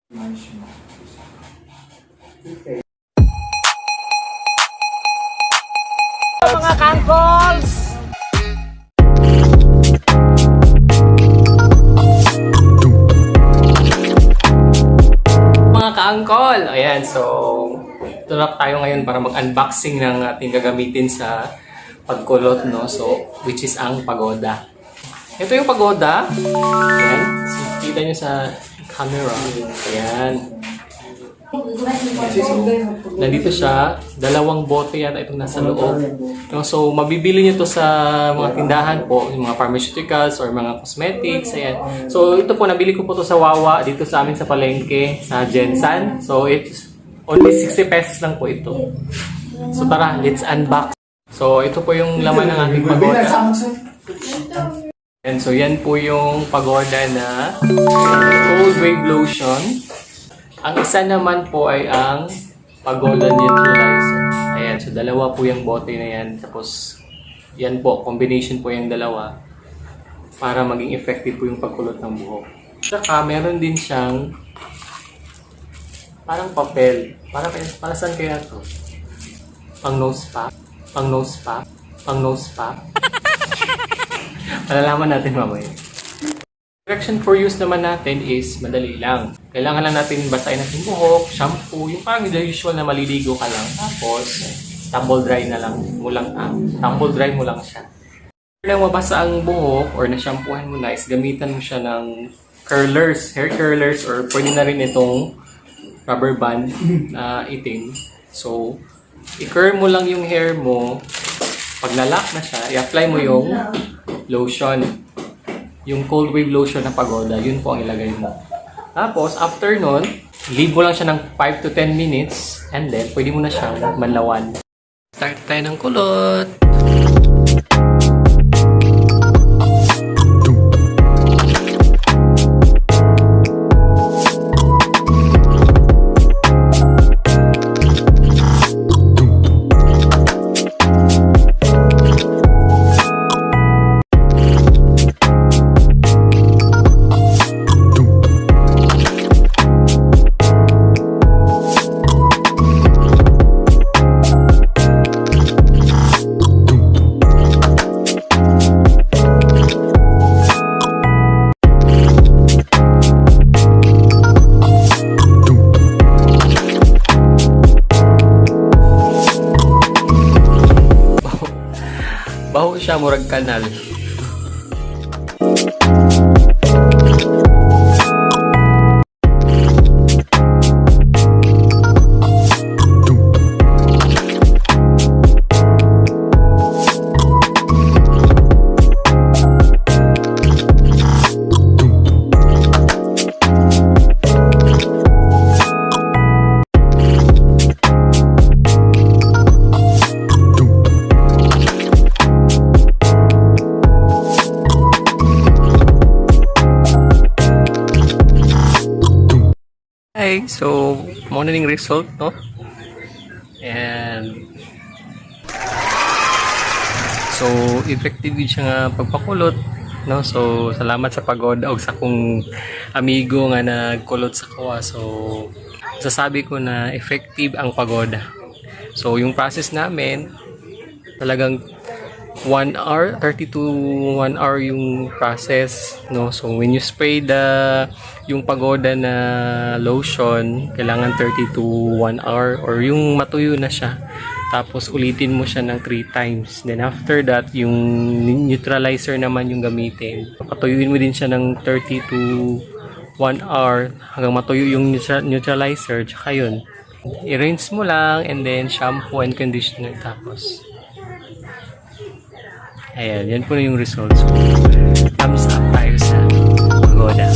Mga kangkols! Mga kaangkol! Ayan, so ito na tayo ngayon para mag-unboxing ng ating gagamitin sa pagkulot, no? So, which is ang pagoda. Ito yung pagoda. Ayan. So, kita nyo sa camera. Ayan. So, nandito siya. Dalawang bote yata itong nasa loob. No? So, mabibili nyo to sa mga tindahan po, yung mga pharmaceuticals or mga cosmetics. Ayan. So, ito po, nabili ko po to sa Wawa dito sa amin sa palengke, sa Jensan. So, it's only 60 pesos lang po ito. So, tara, let's unbox. So, ito po yung laman ng ating pagoda. And so, yan po yung pagoda na Cold Wave Lotion. Ang isa naman po ay ang Pagoda Neutralizer. Ayan, so dalawa po yung bote na yan. Tapos, yan po, combination po yung dalawa para maging effective po yung pagkulot ng buhok. Saka, meron din siyang parang papel. Para saan kaya to? Pang nose pack? Pang nose pack? Pang nose pack? Malalaman natin mamaya. Direction for use naman natin is madali lang. Kailangan lang natin basahin natin buhok, shampoo, yung parang usual na maliligo ka lang. Tapos, tumble dry na lang mo lang. Tumble dry mo lang siya. Kung mabasa ang buhok or na-shampoohan mo na is gamitan mo siya ng curlers, hair curlers, or pwede na rin itong rubber band na itim. So, i-curl mo lang yung hair mo. Pag nalock na siya, i-apply mo yung lotion. Yung cold wave lotion na pagoda, yun po ang ilagay mo. Tapos, after nun, leave mo lang siya ng 5 to 10 minutes and then, pwede mo na siyang manlawan. Start tayo ng kulot! Baho siya, murag kanal. Okay, so morning result, no? And so effective yun siya nga pagpakulot, no? So salamat sa pagoda og sa kong amigo nga nagkulot sa kuha. So sasabi ko na effective ang pagoda. So yung process namin talagang 1 hour, 30 to 1 hour yung process, no? So when you spray yung pagoda na lotion, kailangan 30 to 1 hour or yung matuyo na siya. Tapos ulitin mo siya ng 3 times. Then after that, yung neutralizer naman yung gamitin. Patuyuin mo din siya ng 30 to 1 hour hanggang matuyo yung neutralizer. Tsaka yun, i-rinse mo lang and then shampoo and conditioner tapos. Ayan, yan po na yung results. Thumbs up tayo sa pagoda.